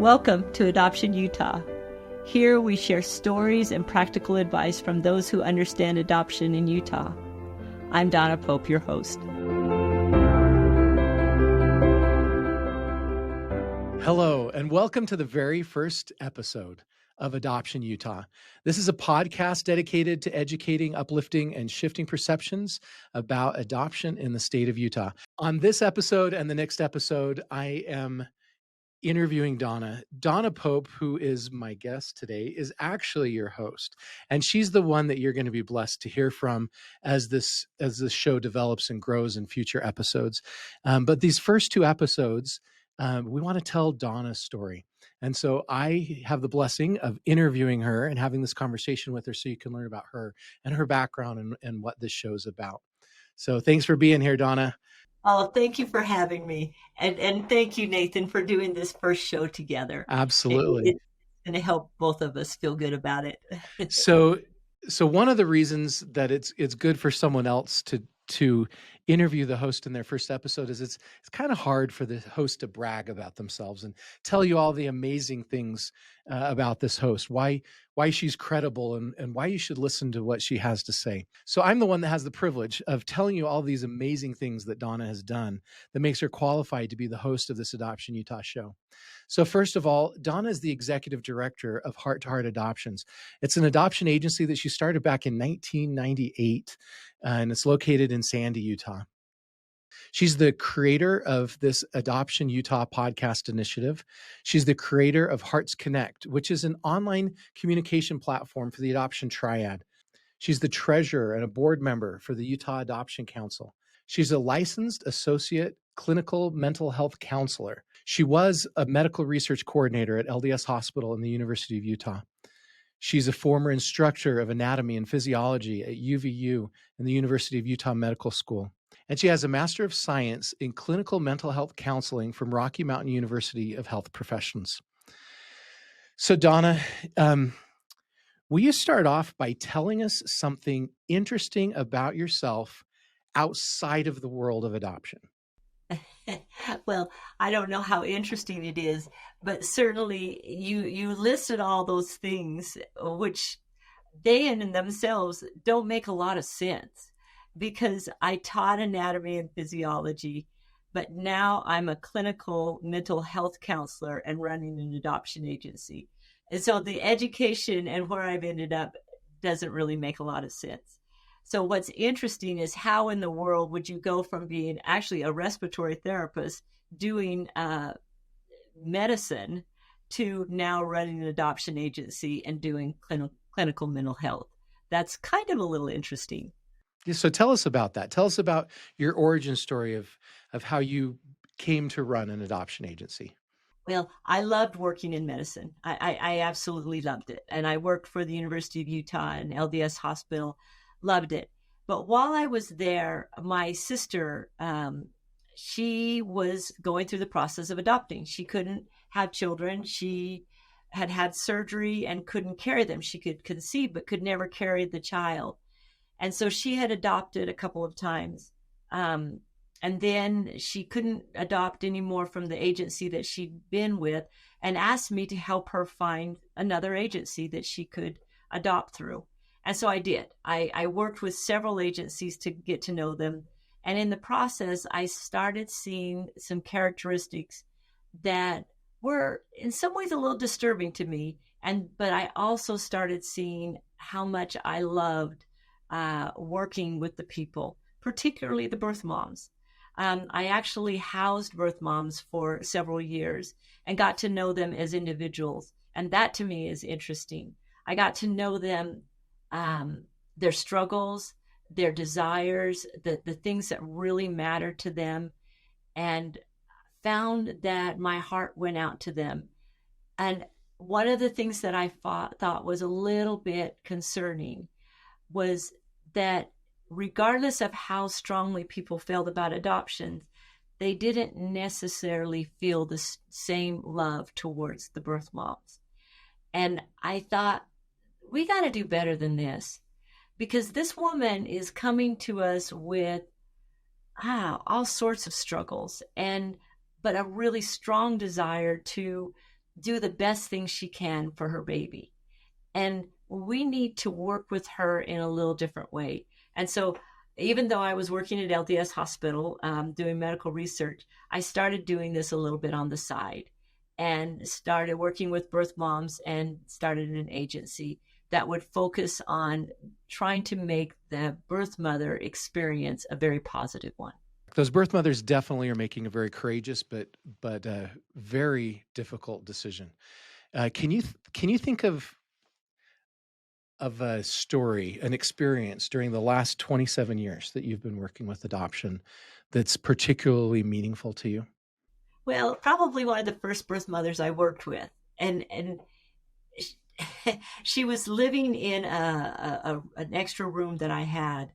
Welcome to Adoption Utah. Here we share stories and practical advice from those who understand adoption in Utah. I'm Donna Pope, your host. Hello, and welcome to the very first episode of Adoption Utah. This is a podcast dedicated to educating, uplifting, and shifting perceptions about adoption in the state of Utah. On this episode and the next episode, I am interviewing Donna Pope, who is my guest today, is actually your host. And she's the one that you're going to be blessed to hear from as this show develops and grows in future episodes. But these first two episodes, we want to tell Donna's story. And so I have the blessing of interviewing her and having this conversation with her so you can learn about her and her background and what this show's about. So thanks for being here, Donna. Oh, thank you for having me. And thank you, Nathan, for doing this first show together. Absolutely. It's going to help both of us feel good about it. So one of the reasons that it's good for someone else to interview the host in their first episode is it's kind of hard for the host to brag about themselves and tell you all the amazing things about this host, why she's credible and why you should listen to what she has to say. So I'm the one that has the privilege of telling you all these amazing things that Donna has done that makes her qualified to be the host of this Adoption Utah show. So first of all, Donna is the executive director of Heart to Heart Adoptions. It's an adoption agency that she started back in 1998, and it's located in Sandy, Utah. She's the creator of this Adoption Utah podcast initiative. She's the creator of Hearts Connect, which is an online communication platform for the adoption triad. She's the treasurer and a board member for the Utah Adoption Council. She's a licensed associate clinical mental health counselor. She was a medical research coordinator at LDS Hospital in the University of Utah. She's a former instructor of anatomy and physiology at UVU and the University of Utah Medical School. And she has a Master of Science in Clinical Mental Health Counseling from Rocky Mountain University of Health Professions. So Donna, will you start off by telling us something interesting about yourself outside of the world of adoption? Well, I don't know how interesting it is, but certainly you listed all those things, which they in themselves don't make a lot of sense, because I taught anatomy and physiology, but now I'm a clinical mental health counselor and running an adoption agency. And so the education and where I've ended up doesn't really make a lot of sense. So what's interesting is how in the world would you go from being actually a respiratory therapist doing medicine to now running an adoption agency and doing clinical mental health? That's kind of a little interesting. Yeah, so tell us about that. Tell us about your origin story of how you came to run an adoption agency. Well, I loved working in medicine. I absolutely loved it. And I worked for the University of Utah and LDS Hospital. Loved it. But while I was there, my sister, she was going through the process of adopting. She couldn't have children. She had had surgery and couldn't carry them. She could conceive, but could never carry the child. And so she had adopted a couple of times. And then she couldn't adopt anymore from the agency that she'd been with and asked me to help her find another agency that she could adopt through. And so I did. I worked with several agencies to get to know them. And in the process, I started seeing some characteristics that were in some ways a little disturbing to me. But I also started seeing how much I loved working with the people, particularly the birth moms. I actually housed birth moms for several years and got to know them as individuals. And that to me is interesting. I got to know them, their struggles, their desires, the things that really matter to them, and found that my heart went out to them. And one of the things that I thought was a little bit concerning was that regardless of how strongly people felt about adoptions, they didn't necessarily feel the same love towards the birth moms. And I thought, we got to do better than this, because this woman is coming to us with all sorts of struggles, but a really strong desire to do the best thing she can for her baby. And we need to work with her in a little different way. And so, even though I was working at LDS Hospital doing medical research, I started doing this a little bit on the side and started working with birth moms and started an agency that would focus on trying to make the birth mother experience a very positive one. Those birth mothers definitely are making a very courageous but very difficult decision. Can you think of a story, an experience during the last 27 years that you've been working with adoption that's particularly meaningful to you? Well, probably one of the first birth mothers I worked with, and she was living in an extra room that I had,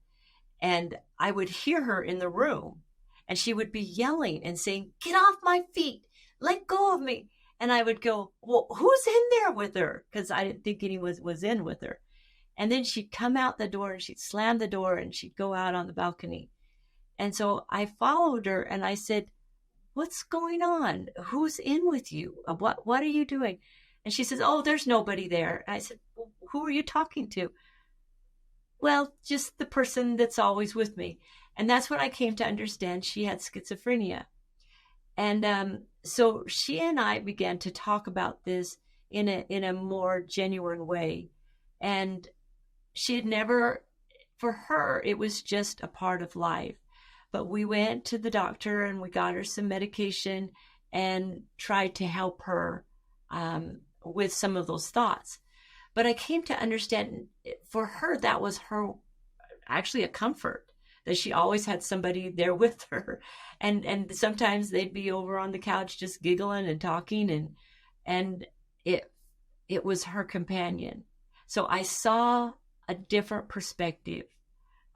and I would hear her in the room, and she would be yelling and saying, "Get off my feet! Let go of me!" And I would go, "Well, who's in there with her?" Because I didn't think anyone was in with her. And then she'd come out the door and she'd slam the door and she'd go out on the balcony. And so I followed her and I said, "What's going on? Who's in with you? What are you doing?" And she says, "Oh, there's nobody there." And I said, "Well, who are you talking to?" "Well, just the person that's always with me." And that's when I came to understand she had schizophrenia. And so she and I began to talk about this in a more genuine way. And she had never, for her, it was just a part of life. But we went to the doctor and we got her some medication and tried to help her with some of those thoughts. But I came to understand for her, that was her actually a comfort that she always had somebody there with her. And sometimes they'd be over on the couch just giggling and talking and it was her companion. So I saw a different perspective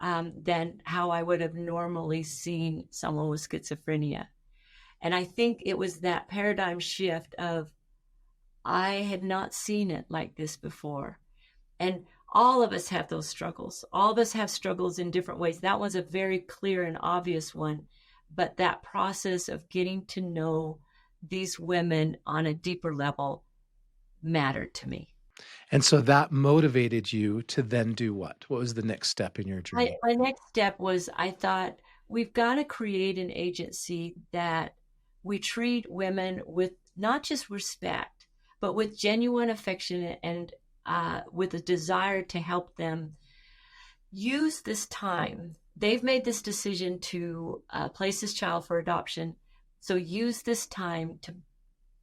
than how I would have normally seen someone with schizophrenia. And I think it was that paradigm shift of I had not seen it like this before. And all of us have those struggles. All of us have struggles in different ways. That was a very clear and obvious one. But that process of getting to know these women on a deeper level mattered to me. And so that motivated you to then do what? What was the next step in your journey? My next step was I thought we've got to create an agency that we treat women with not just respect, but with genuine affection and with a desire to help them use this time. They've made this decision to place this child for adoption. So use this time to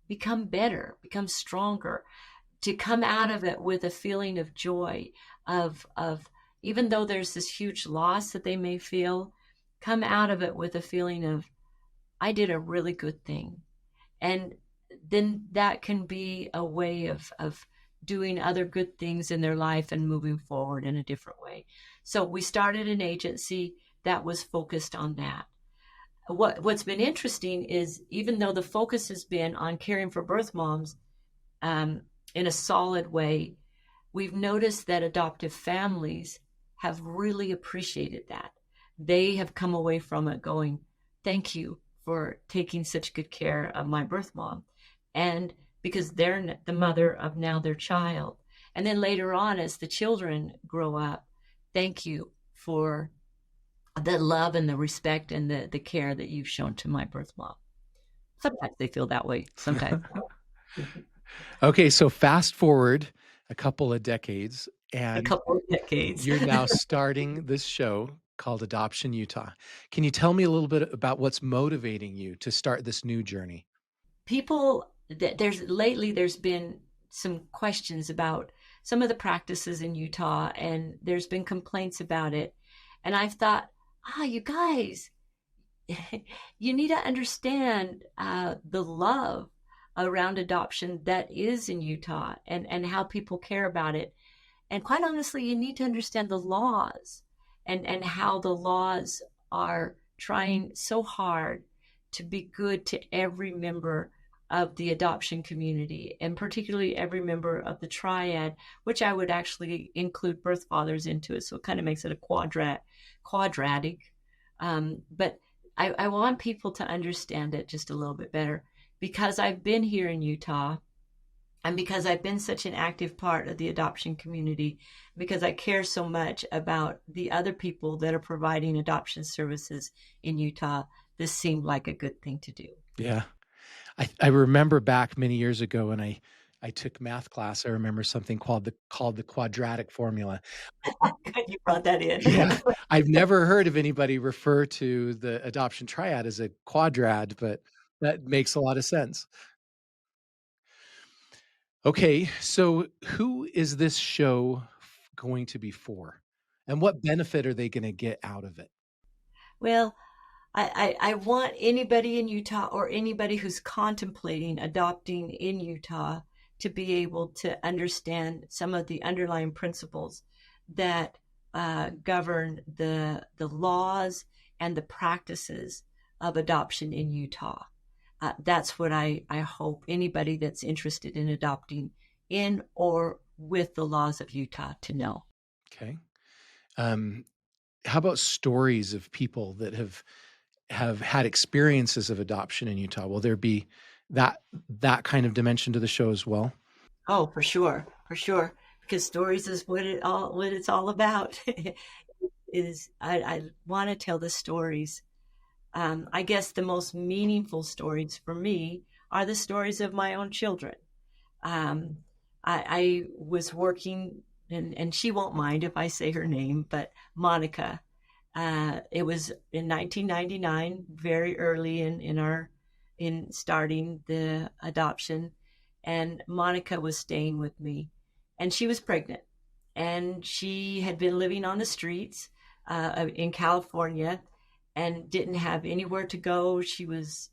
become better, become stronger, to come out of it with a feeling of joy, of even though there's this huge loss that they may feel, come out of it with a feeling of, I did a really good thing. And then that can be a way of doing other good things in their life and moving forward in a different way. So we started an agency that was focused on that. What's been interesting is even though the focus has been on caring for birth moms in a solid way, we've noticed that adoptive families have really appreciated that. They have come away from it going, "Thank you for taking such good care of my birth mom." And because they're the mother of now their child. And then later on, as the children grow up, "Thank you for the love and the respect and the care that you've shown to my birth mom." Sometimes they feel that way. Sometimes. Okay, so fast forward a couple of decades, and you're now starting this show called Adoption Utah. Can you tell me a little bit about what's motivating you to start this new journey? There's been some questions about some of the practices in Utah, and there's been complaints about it. And I've thought, you guys, you need to understand the love around adoption that is in Utah and how people care about it. And quite honestly, you need to understand the laws and how the laws are trying so hard to be good to every member of the adoption community, and particularly every member of the triad, which I would actually include birth fathers into it. So it kind of makes it a quadratic. But I want people to understand it just a little bit better, because I've been here in Utah And because I've been such an active part of the adoption community, because I care so much about the other people that are providing adoption services in Utah, this seemed like a good thing to do. Yeah. I remember back many years ago when I took math class, I remember something called the quadratic formula. Good you brought that in. Yeah. I've never heard of anybody refer to the adoption triad as a quadrad, but that makes a lot of sense. Okay, so who is this show going to be for? And what benefit are they gonna get out of it? Well, I want anybody in Utah or anybody who's contemplating adopting in Utah to be able to understand some of the underlying principles that govern the laws and the practices of adoption in Utah. That's what I hope anybody that's interested in adopting in or with the laws of Utah to know. Okay. Um, how about stories of people that have had experiences of adoption in Utah? Will there be that that kind of dimension to the show as well? Oh, for sure, because stories is what it's all about. Is I want to tell the stories. I guess the most meaningful stories for me are the stories of my own children. Um, I was working, and she won't mind if I say her name, but Monica. It was in 1999, very early in starting the adoption, and Monica was staying with me, and she was pregnant, and she had been living on the streets in California, and didn't have anywhere to go. She was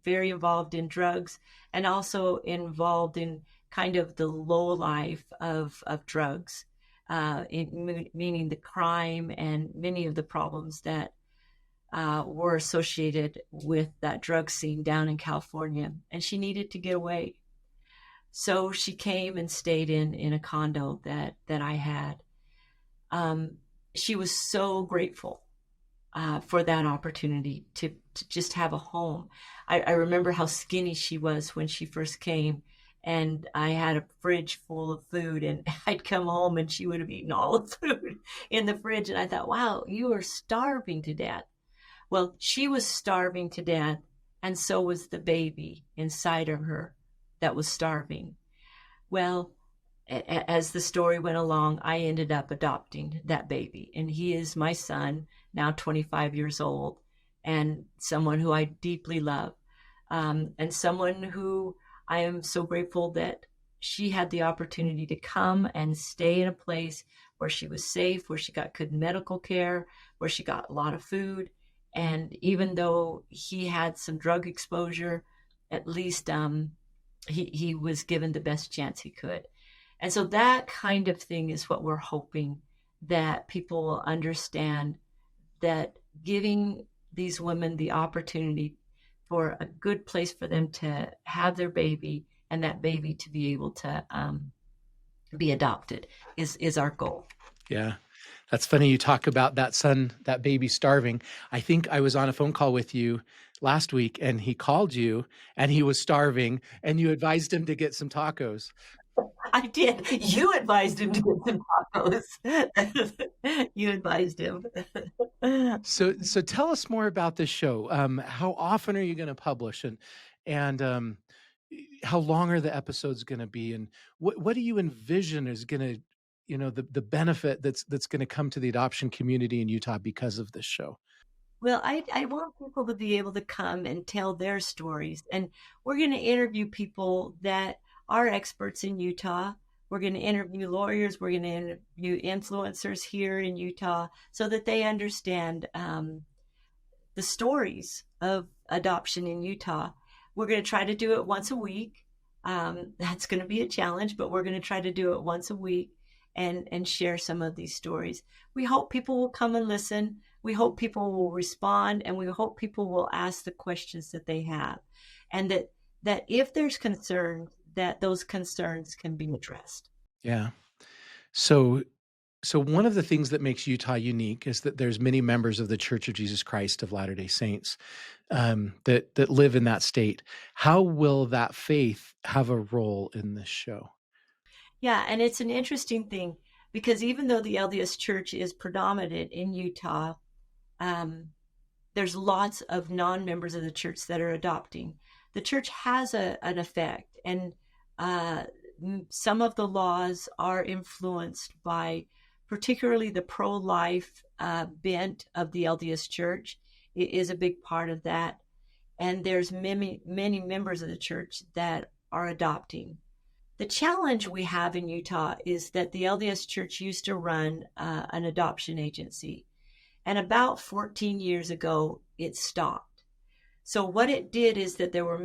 very involved in drugs and also involved in kind of the low life of drugs, meaning the crime and many of the problems that were associated with that drug scene down in California. And she needed to get away. So she came and stayed in a condo that I had. Um, she was so grateful for that opportunity to just have a home. I remember how skinny she was when she first came, and I had a fridge full of food, and I'd come home and she would have eaten all the food in the fridge. And I thought, wow, you are starving to death. Well, she was starving to death, and so was the baby inside of her that was starving. Well, as the story went along, I ended up adopting that baby, and he is my son, now 25 years old, and someone who I deeply love, and someone who I am so grateful that she had the opportunity to come and stay in a place where she was safe, where she got good medical care, where she got a lot of food. And even though he had some drug exposure, at least he was given the best chance he could. And so that kind of thing is what we're hoping that people will understand, that giving these women the opportunity for a good place for them to have their baby and that baby to be able to be adopted is our goal. Yeah. That's funny you talk about that son, that baby starving. I think I was on a phone call with you last week and he called you and he was starving and you advised him to get some tacos. I did. You advised him to get some tacos. You advised him. So tell us more about this show. How often are you going to publish, and how long are the episodes going to be, and what do you envision is going to, the benefit that's going to come to the adoption community in Utah because of this show? Well, I want people to be able to come and tell their stories. And we're going to interview people that are experts in Utah. We're going to interview lawyers. We're going to interview influencers here in Utah so that they understand the stories of adoption in Utah. We're going to try to do it once a week. That's going to be a challenge, but we're going to try to do it once a week and share some of these stories. We hope people will come and listen. We hope people will respond, and we hope people will ask the questions that they have, and that if there's concerns, that those concerns can be addressed. Yeah. So So one of the things that makes Utah unique is that there's many members of the Church of Jesus Christ of Latter-day Saints that live in that state. How will that faith have a role in this show? Yeah, and it's an interesting thing because even though the LDS Church is predominant in Utah, um, there's lots of non-members of the church that are adopting. The church has an effect, and uh, some of the laws are influenced by particularly the pro-life bent of the LDS Church. It is a big part of that, and there's many members of the church that are adopting. The challenge we have in Utah is that the LDS Church used to run an adoption agency, and about 14 years ago, it stopped. So what it did is that there were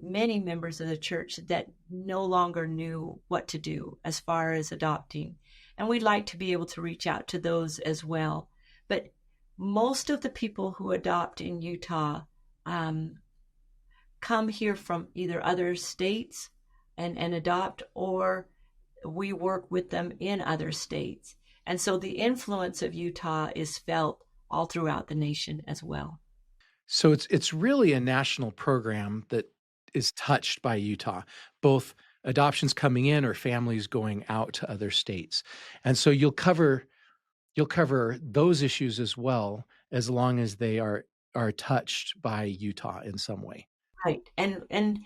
many members of the church that no longer knew what to do as far as adopting. And we'd like to be able to reach out to those as well. But most of the people who adopt in Utah um, come here from either other states and adopt, or we work with them in other states. And so the influence of Utah is felt all throughout the nation as well. So it's really a national program that is touched by Utah, both adoptions coming in or families going out to other states. And so you'll cover those issues as well, as long as they are touched by Utah in some way. Right. And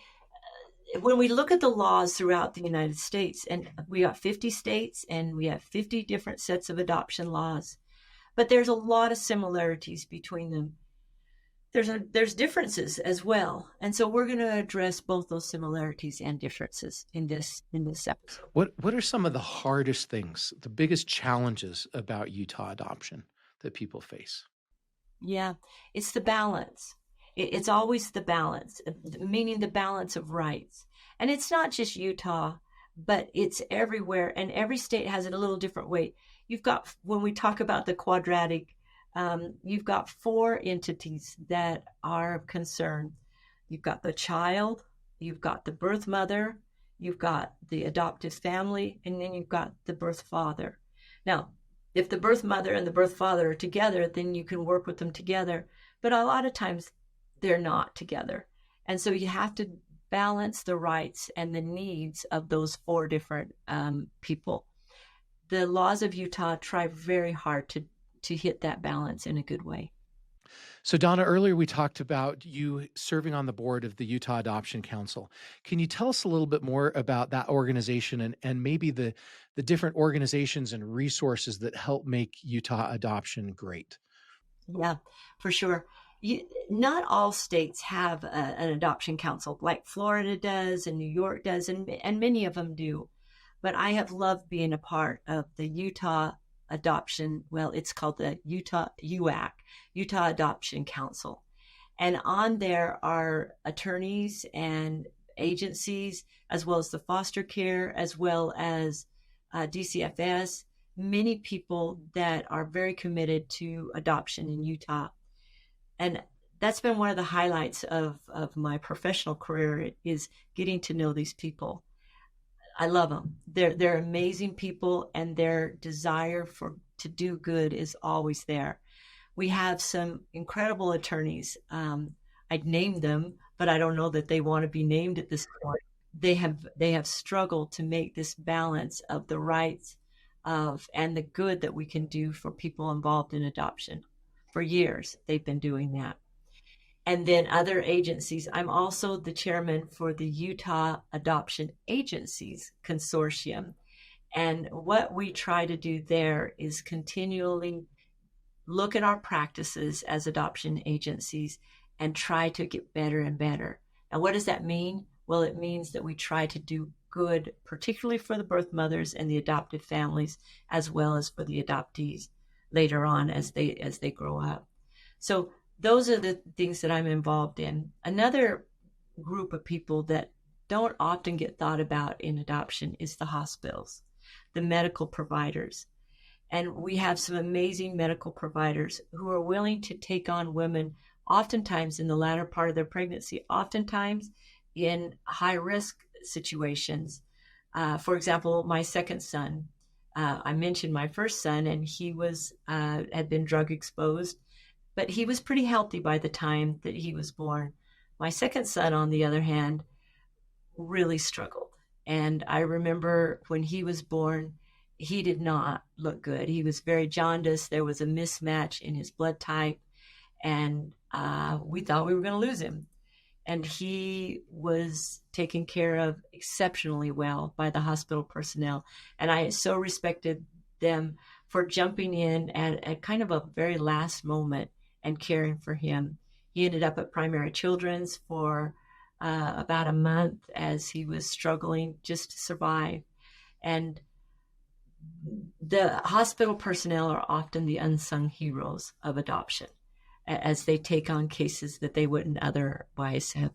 when we look at the laws throughout the United States, and we got 50 states and we have 50 different sets of adoption laws, but there's a lot of similarities between them. There's differences as well, and so we're going to address both those similarities and differences in this episode. What are some of the hardest things, the biggest challenges about Utah adoption that people face? Yeah, it's the balance. It's always the balance, meaning the balance of rights. And it's not just Utah, but it's everywhere. And every state has it a little different way. You've got, when we talk about the quadratic, you've got four entities that are concerned. You've got the child, you've got the birth mother, you've got the adoptive family, and then you've got the birth father. Now, if the birth mother and the birth father are together, then you can work with them together. But a lot of times they're not together. And so you have to balance the rights and the needs of those four different people. The laws of Utah try very hard to hit that balance in a good way. So, Donna, earlier we talked about you serving on the board of the Utah Adoption Council. Can you tell us a little bit more about that organization and maybe the different organizations and resources that help make Utah adoption great? Yeah, for sure. Not all states have an adoption council like Florida does and New York does, and many of them do. But I have loved being a part of the Utah adoption. Well, it's called the UAC, Utah Adoption Council. And on there are attorneys and agencies, as well as the foster care, as well as DCFS, many people that are very committed to adoption in Utah. And that's been one of the highlights of my professional career is getting to know these people. I love them. They're amazing people, and their desire to do good is always there. We have some incredible attorneys. I'd name them, but I don't know that they want to be named at this point. They have struggled to make this balance of the rights of and the good that we can do for people involved in adoption. For years, they've been doing that. And then other agencies. I'm also the chairman for the Utah Adoption Agencies Consortium. And what we try to do there is continually look at our practices as adoption agencies and try to get better and better. Now, what does that mean? Well, it means that we try to do good, particularly for the birth mothers and the adopted families, as well as for the adoptees later on as they grow up. So those are the things that I'm involved in. Another group of people that don't often get thought about in adoption is the hospitals, the medical providers. And we have some amazing medical providers who are willing to take on women, oftentimes in the latter part of their pregnancy, oftentimes in high risk situations. For example, my second son, I mentioned my first son, and he was had been drug exposed, but he was pretty healthy by the time that he was born. My second son, on the other hand, really struggled. And I remember when he was born, he did not look good. He was very jaundiced. There was a mismatch in his blood type, and we thought we were going to lose him. And he was taken care of exceptionally well by the hospital personnel. And I so respected them for jumping in at kind of a very last moment and caring for him. He ended up at Primary Children's for about a month as he was struggling just to survive. And the hospital personnel are often the unsung heroes of adoption, as they take on cases that they wouldn't otherwise have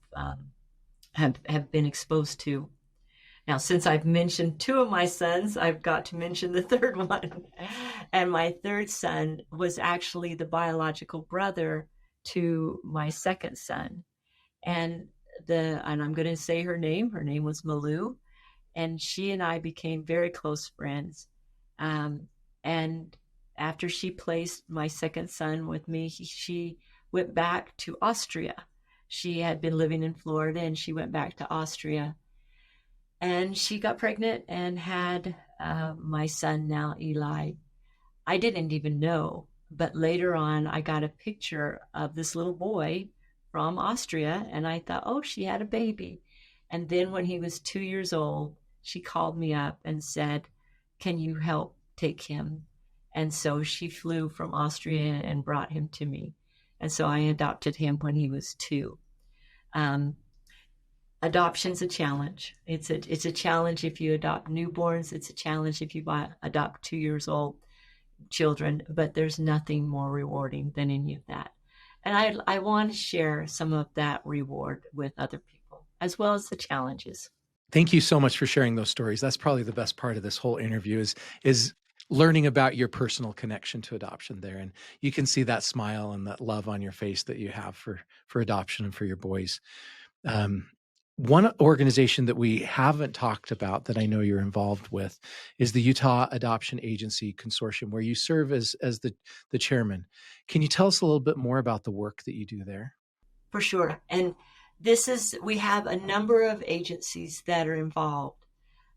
been exposed to. Now, since I've mentioned two of my sons, I've got to mention the third one. And my third son was actually the biological brother to my second son. And I'm going to say her name. Her name was Malou, and she and I became very close friends. And after she placed my second son with me, she went back to Austria. She had been living in Florida, and she went back to Austria. And she got pregnant and had my son, now Eli. I didn't even know, but later on, I got a picture of this little boy from Austria, and I thought, oh, she had a baby. And then when he was 2 years old, she called me up and said, can you help take him? And so she flew from Austria and brought him to me. And so I adopted him when he was 2. Adoption's a challenge. It's a challenge if you adopt newborns. It's a challenge if you adopt 2 years old children, but there's nothing more rewarding than any of that. And I want to share some of that reward with other people, as well as the challenges. Thank you so much for sharing those stories. That's probably the best part of this whole interview is learning about your personal connection to adoption there. And you can see that smile and that love on your face that you have for adoption and for your boys. One organization that we haven't talked about that I know you're involved with is the Utah Adoption Agency Consortium, where you serve as the chairman. Can you tell us a little bit more about the work that you do there? For sure. And we have a number of agencies that are involved.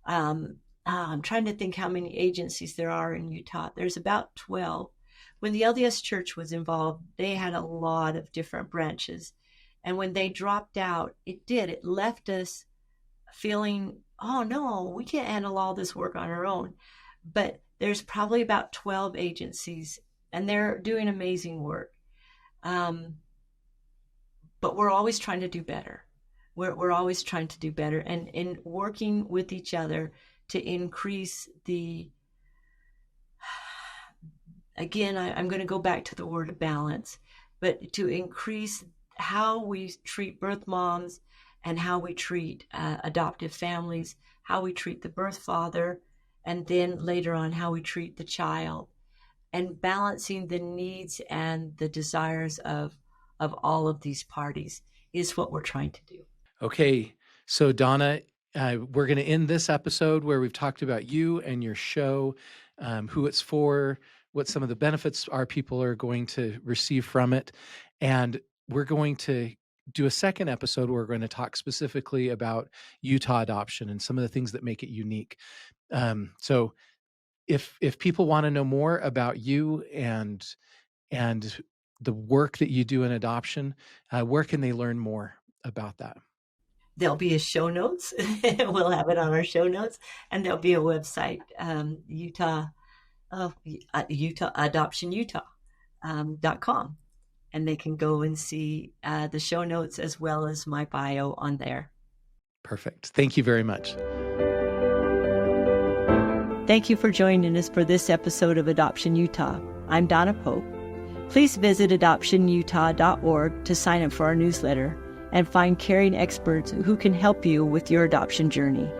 I'm trying to think how many agencies there are in Utah. There's about 12. When the LDS Church was involved, they had a lot of different branches. And when they dropped out, it left us feeling, oh no, we can't handle all this work on our own. But there's probably about 12 agencies, and they're doing amazing work. But we're always trying to do better. We're always trying to do better, and in working with each other to increase again, I'm going to go back to the word balance, but to increase how we treat birth moms and how we treat adoptive families, how we treat the birth father, and then later on how we treat the child, and balancing the needs and the desires of all of these parties is what we're trying to do. Okay, so Donna, we're going to end this episode where we've talked about you and your show, who it's for, what some of the benefits our people are going to receive from it, and we're going to do a second episode where we're going to talk specifically about Utah adoption and some of the things that make it unique. So if people want to know more about you and the work that you do in adoption, where can they learn more about that? There'll be a show notes. We'll have it on our show notes, and there'll be a website, Utah adoptionutah.com. And they can go and see the show notes as well as my bio on there. Perfect. Thank you very much. Thank you for joining us for this episode of Adoption Utah. I'm Donna Pope. Please visit adoptionutah.org to sign up for our newsletter and find caring experts who can help you with your adoption journey.